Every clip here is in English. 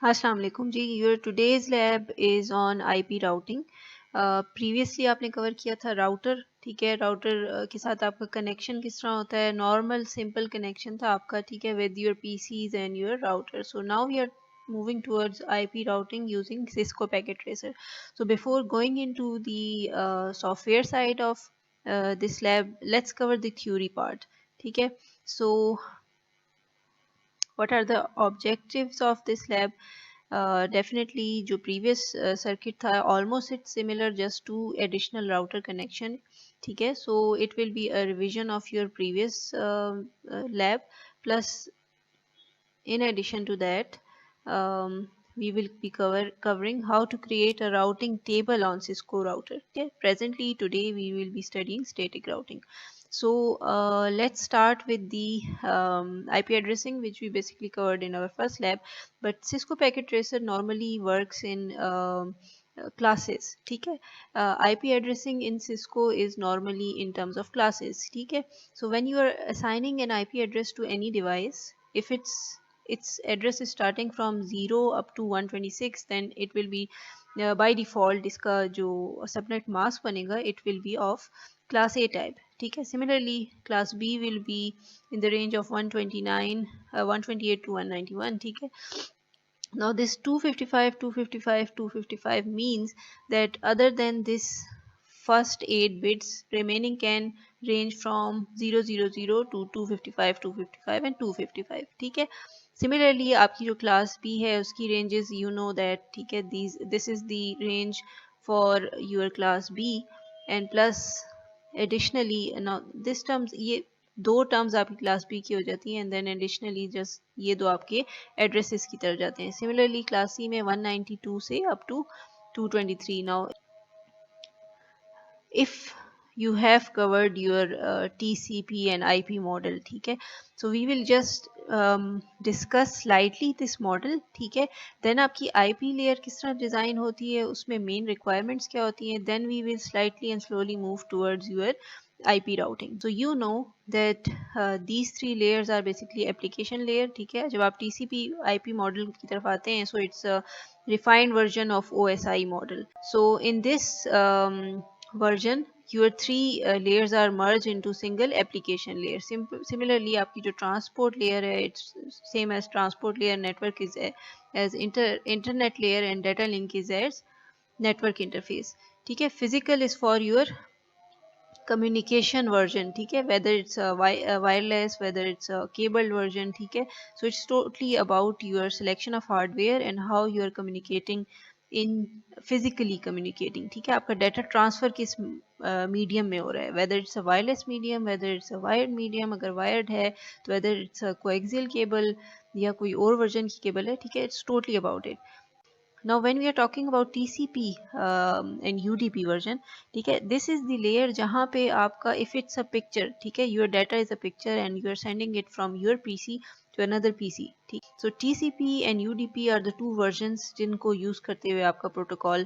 अस्सलाम वालेकुम जी। Your today's lab is on IP routing. Previously आपने कवर किया था राउटर, ठीक है। राउटर के साथ आपका कनेक्शन किस तरह होता है, नॉर्मल सिंपल कनेक्शन था आपका, ठीक है, with your PCs and your router. So now we are moving towards IP routing using Cisco Packet Tracer. So before going into the software side of this lab, let's cover the theory part, ठीक है। So what are the objectives of this lab? Definitely जो previous circuit था almost it's similar, just two additional router connection, ठीक है। So it will be a revision of your previous lab, plus in addition to that, we will be covering how to create a routing table on Cisco router. Okay, presently today we will be studying static routing. So let's start with the IP addressing, which we basically covered in our first lab. But Cisco Packet Tracer normally works in classes, ठीक है। IP addressing in Cisco is normally in terms of classes, ठीक है। So when you are assigning an IP address to any device, if its address is starting from 0 up to 126, then it will be by default इसका जो subnet mask बनेगा it will be of class A type, ठीक है। Similarly class B will be in the range of 129 128 to 191, ठीक है। Now this 255 255 255 means that other than this first 8 bits, remaining can range from 000 to 255 255 and 255, ठीक है। Similarly आपकी जो class B है उसकी ranges you know that, ठीक है, this is the range for your class B, and plus additionally now this terms, ये दो टर्म्स आपकी क्लास बी की हो जाती हैं, एंड देन एडिशनली जस्ट ये दो आपके एड्रेसेस की तरफ जाते हैं। सिमिलरली क्लास सी में 192 से up to 223. Now if you have covered your TCP and IP model, ठीक है, so we will just discuss slightly this model, ठीक है। then आपकी IP layer किस तरह डिज़ाइन होती है, उसमें main requirements क्या होती हैं, then we will slightly and slowly move towards your IP routing. So you know that these three layers are basically application layer, ठीक है। जब आप TCP IP model की तरफ आते हैं, so it's a refined version of OSI model. So in this version your three layers are merged into single application layer. Similarly आपकी जो transport layer है it's same as transport layer, network is as internet layer, and data link is as network interface, ठीक है। physical is for your communication version, ठीक है, whether it's a wireless, whether it's a cabled version, ठीक है। so it's totally about your selection of hardware and how you are communicating in physically communicating, ठीक है। आपका data transfer किस medium में हो रहा है, whether it's a wireless medium, whether it's a wired medium, अगर wired है तो whether it's a coaxial cable या कोई और वर्जन की केबल है, ठीक है। it's totally about it. Now when we are talking about TCP and UDP version, ठीक है, this is the layer जहाँ पे आपका if it's a picture, ठीक है, your data is a picture and you are sending it from your PC to another PC, ठीक। so TCP and UDP are the two versions जिनको use करते हुए आपका protocol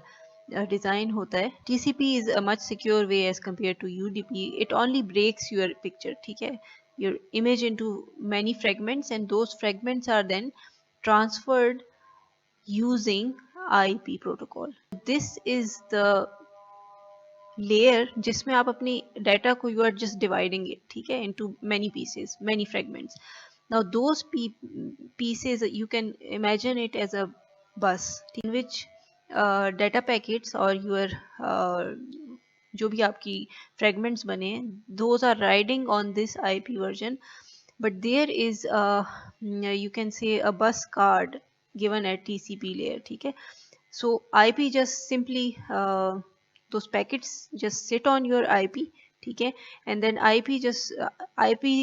design होता है। TCP is a much secure way as compared to UDP. It only breaks your picture, ठीक है, your image into many fragments, and those fragments are then transferred using IP protocol. This is the layer जिसमें आप अपनी data को you are just dividing it, ठीक है, into many pieces, many fragments. Now those pieces you can imagine it as a bus in which data packets or your जो भी आपकी fragments बने those are riding on this IP version, but there is you can say a bus card given at TCP layer, ठीक है। so IP just simply those packets just sit on your IP, ठीक है, and then IP just IP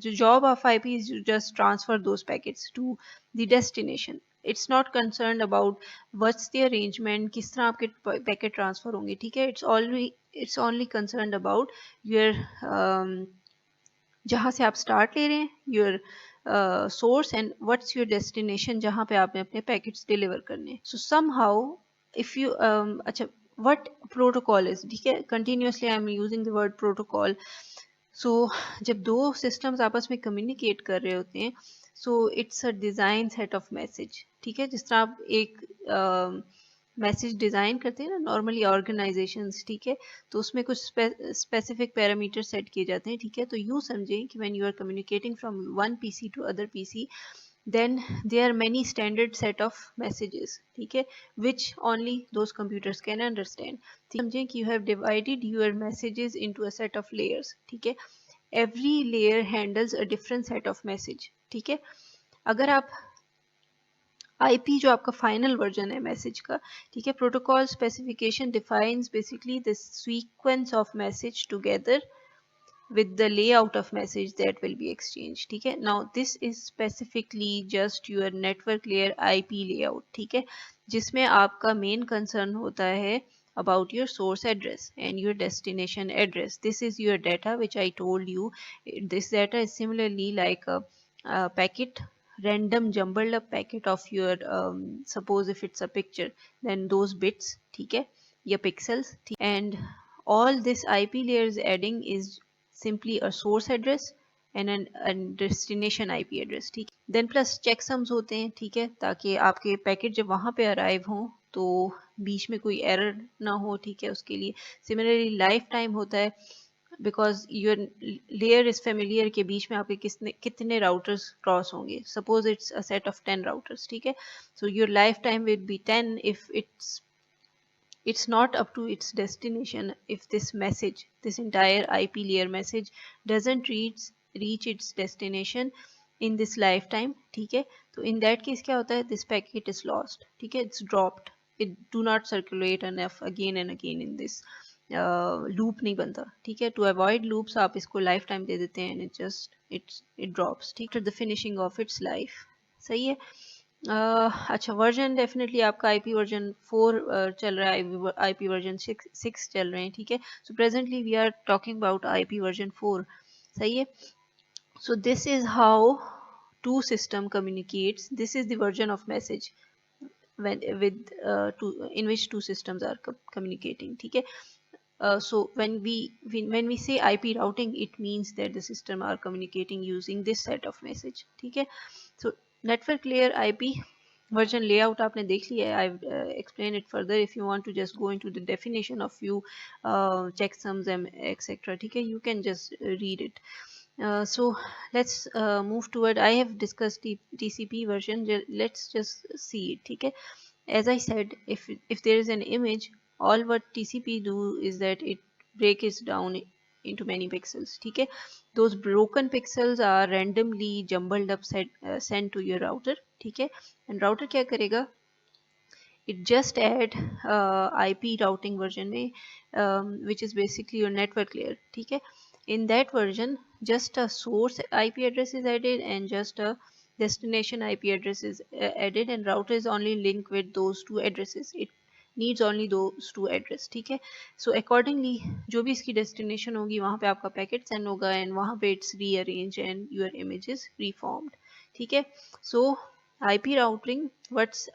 the job of IP is to just transfer those packets to the destination. It's not concerned about what's the arrangement, किस तरह आपके packet transfer होंगे, ठीक है। it's only concerned about your जहाँ से आप start ले रहे हैं, your source, and what's your destination जहाँ पे आपने अपने packets deliver करने। so somehow if you अच्छा what protocol is, ठीक है, continuously I am using the word protocol. so जब दो systems आपस में communicate कर रहे होते हैं, so it's a design set of message, ठीक है, जिस तरह आप एक मैसेज डिज़ाइन करते हैं ना नॉर्मली ऑर्गेनाइजेशंस, ठीक है, तो उसमें कुछ स्पेसिफिक पैरामीटर सेट किए जाते हैं, ठीक है, तो यूँ समझें कि when you are communicating from one PC to other PC, then there are many standard set of messages, ठीक है, which only those computers can understand. समझें कि you have divided your messages into a set of layers, ठीक है, every layer handles a different set of message, ठीक है। अगर आप आईपी जो आपका फाइनल वर्जन है मैसेज का, ठीक है, protocol specification defines basically the sequence of message together with the layout of message that will be exchanged, ठीक है। now this is specifically just your network layer IP layout, ठीक है, जिसमें आपका main concern होता है about your source address and your destination address. This is your data which I told you. This data is similarly like a packet, random jumbled up packet of your suppose if it's a picture, then those bits, ठीक है, या pixels, and all this IP layers adding is simply a source address and a destination IP address, ठीक है। then plus checksums होते हैं, ठीक है, ताकि आपके पैकेट जब वहाँ पे अराइव हों तो बीच में कोई एरर ना हो, ठीक है, उसके लिए सिमिलरली लाइफ टाइम होता है, because your layer is familiar के बीच में आपके कितने राउटर्स क्रॉस होंगे, suppose it's a set of 10 routers, ठीक है, so your life time will be 10 if it's not up to its destination, if this entire IP layer message doesn't reach its destination in this lifetime, ठीक है, तो in that case क्या होता है, this packet is lost, ठीक है, it's dropped, it do not circulate enough again and again in this loop नहीं बनता, ठीक है, to avoid loops आप इसको lifetime दे देते हैं and it drops, ठीक है, the finishing of its life, सही है। अच्छा, वर्जन डेफिनेटली आपका आईपी वर्जन 4 चल रहा है, आईपी वर्जन 6 चल रहे हैं, ठीक है, so presently we are talking about IP version 4, सही है। So this is how two system communicates, this is the version of message in which two systems are communicating, ठीक है। So when we say IP routing, it means that the system are communicating using this set of message, ठीक है। So network layer IP version layout आपने देख लिया है, I've explained it further. If you want to just go into the definition of few checksums and etc, ठीक है, you can just read it. So let's move toward, I have discussed the TCP version, let's just see it, ठीक है। As I said, if there is an image, all what TCP do is that it breaks down into many pixels, ठीक है, those broken pixels are randomly jumbled up sent to your router, ठीक है, and router क्या करेगा, it just add IP routing version में which is basically your network layer, ठीक है, in that version just a source IP address is added and just a destination IP address is added, and router is only linked with those two addresses, it needs only those two address, ठीक है। so accordingly जो भी इसकी destination होगी वहाँ पे आपका packet send होगा and वहाँ पे it's rearranged and your image is reformed, ठीक है। so IP routing, what's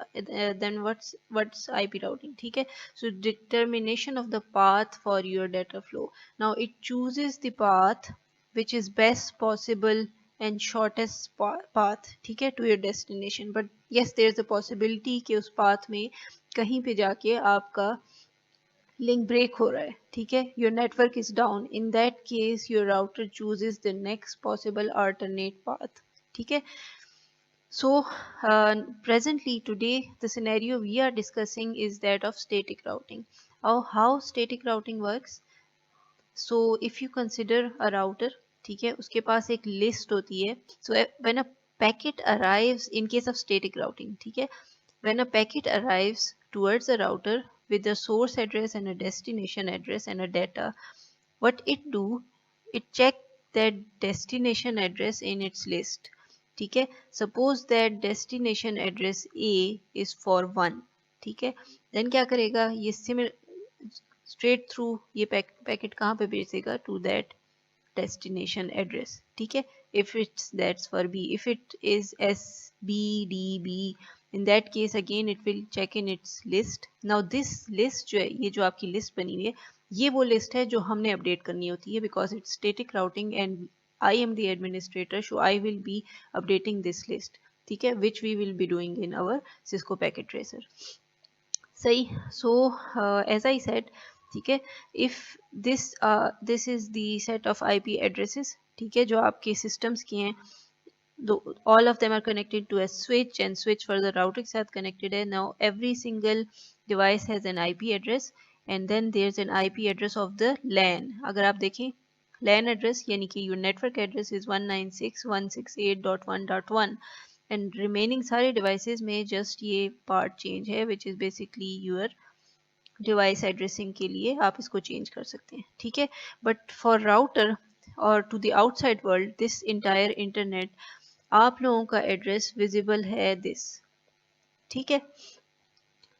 IP routing, ठीक है, so determination of the path for your data flow, now it chooses the path which is best possible and shortest path, ठीक है, to your destination, but yes there is a possibility कि उस path में कहीं पे जाके आपका link break हो रहा है, ठीक है, your network is down, in that case your router chooses the next possible alternate path, ठीक है। So presently today the scenario we are discussing is that of static routing. How static routing works, so if you consider a router, ठीक है, उसके पास एक list होती है, so when a packet arrives in case of static routing, ठीक है, when a packet arrives towards a router with a source address and a destination address and a data, what it do, it check that destination address in its list, ठीक है, suppose that destination address A is for 1, ठीक है, then क्या करेगा, ये straight through ये packet कहाँ पे भेजेगा, to that destination address, ठीक है, if it's that's for B, if it is SBDB, in that case again it will check in its list. now this list जो है, ये जो आपकी list बनी हुई है, ये वो list है जो हमने अपडेट करनी होती है, because it's static routing and I am the administrator, so I will be updating this list, ठीक है, which we will be doing in our Cisco packet tracer. सही। सो एज आई सेड, ठीक है, if this is the set of IP addresses, ठीक है, जो आपके systems की हैं, all of them are connected to a switch, and switch for the router के साथ connected है. Now every single device has an IP address, and then there's an IP address of the LAN. अगर आप देखें LAN address यानी कि your network address is 196.168.1.1, and remaining सारे devices में just ये part change है, which is basically your device addressing के लिए आप इसको चेंज कर सकते हैं, ठीक है। बट फॉर राउटर और to the outside world, this entire internet, आप लोगों का एड्रेस विजिबल है दिस, ठीक है।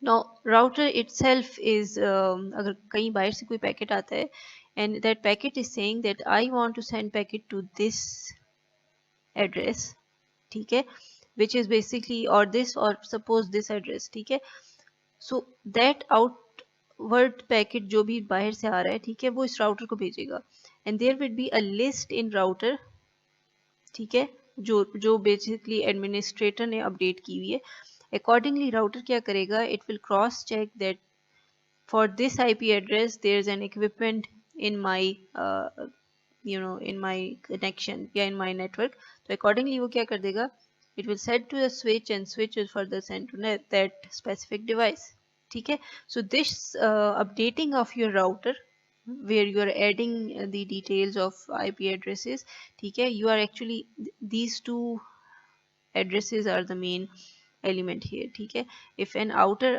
नाउ राउटर इटसेल्फ इज, अगर कहीं बाहर से कोई पैकेट आता है and that packet is saying that I want to send packet to this address, ठीक है, विच इज बेसिकली और दिस और सपोज दिस एड्रेस, ठीक है। सो दैट आउटवर्ड पैकेट जो भी बाहर से आ रहा है, ठीक है, वो इस राउटर को भेजेगा, and there will be a list in router, ठीक है, जो बेसिकली एडमिनिस्ट्रेटर ने अपडेट की हुई है। अकॉर्डिंगली राउटर क्या करेगा, it will cross check that for this IP address there is an equipment in my in my connection या in my network, तो accordingly वो क्या कर देगा, it will set to a switch and switch will further send to that specific device, ठीक है। So this updating of your router where you are adding the details of IP addresses, ठीक है, you are actually these two addresses are the main element here, ठीक है। If an outer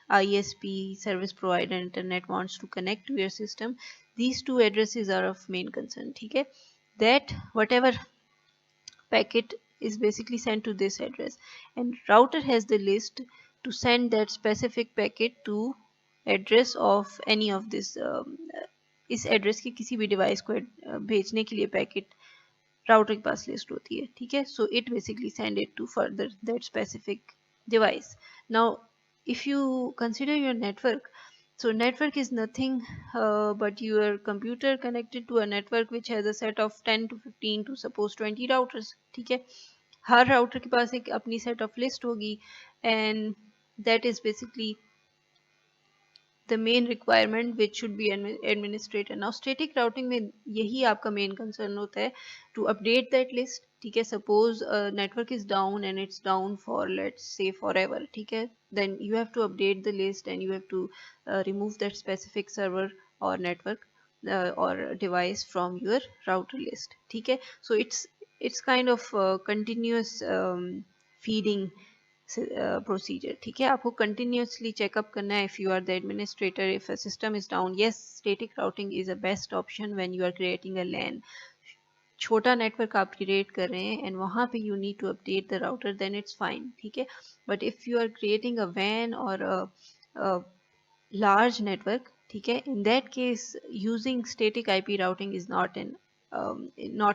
ISP service provider internet wants to connect to your system, these two addresses are of main concern, ठीक है, that whatever packet is basically sent to this address, and router has the list to send that specific packet to address of any of this इस address के किसी भी device को भेजने के लिए पैकेट राउटर के पास लिस्ट होती है, ठीक है। So it basically send it to further that specific device. Now if you consider your network, so network is nothing but your computer connected to a network which has a set of 10 to 15 to suppose 20 routers, ठीक है। हर router के पास एक अपनी set of list होगी, and that is basically the main requirement which should be administrated. Now static routing में यही आपका main concern होता है to update that list, ठीक है। Suppose network is down and it's down for let's say forever, ठीक है, then you have to update the list and you have to remove that specific server or network or device from your router list, ठीक है। So it's kind of continuous feeding procedure, ठीक है। आपको continuously checkup करना है if you are the administrator, if a system is down. Yes, static routing is a best option when you are creating a LAN. छोटा network आप create कर रहे हैं एंड वहाँ पे you need to update the router, then it's fine, ठीक है। But if you are creating a वैन और large network, ठीक है, in that case using static IP routing is not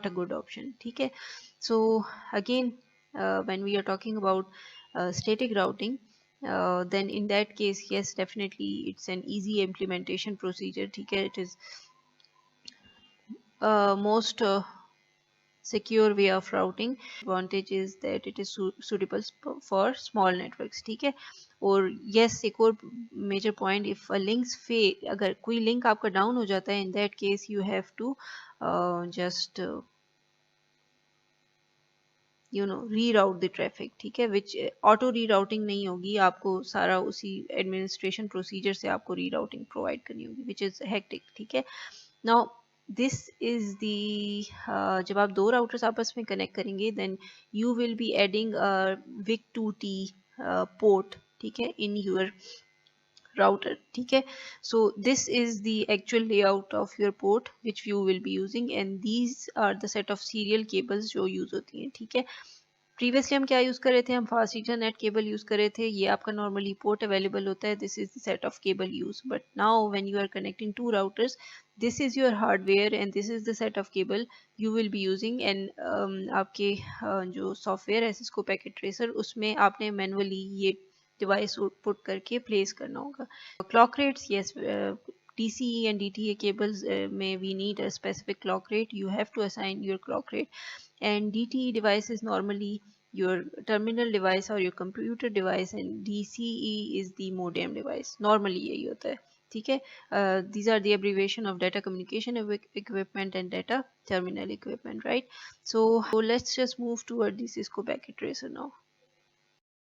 a good option, ठीक है। So again, when we are talking about static routing, then in that case, yes, definitely it's an easy implementation procedure, ठीक है। It is most secure way of routing. Advantage is that it is suitable for small networks, ठीक है। और yes, एक और major point, if a links fail, अगर कोई link आपका down हो जाता है, in that case you have to just reroute the traffic, ठीक है, which auto rerouting नहीं होगी, आपको सारा उसी administration procedure से आपको rerouting provide करनी होगी, which is hectic, ठीक है। Now this is the जब आप दो routers आपस में connect करेंगे, then you will be adding a WIC2T port, ठीक है, in your router, ठीक है। So this is the actual layout of your port which you will be using, and these are the set of serial cables जो use होती हैं, ठीक है। Previously हम क्या यूज़ कर रहे थे, हम फास्ट इथरनेट केबल यूज़ कर रहे थे, ये आपका नॉर्मली पोर्ट अवेलेबल होता है, this is the set of cable use. But now when you are connecting to routers, this is your hardware and this is the set of cable you will be using, and आपके जो software है Cisco packet tracer, उसमें आपने manually ये device put करके place करना होगा। Clock rates, yes, DCE and DTA cables may we need a specific clock rate, you have to assign your clock rate, and DTE devices normally your terminal device or your computer device, and DCE is the modem device. normally यही होता है, ठीक है. These are the abbreviation of data communication equipment and data terminal equipment, right? So let's just move toward the Cisco packet tracer now.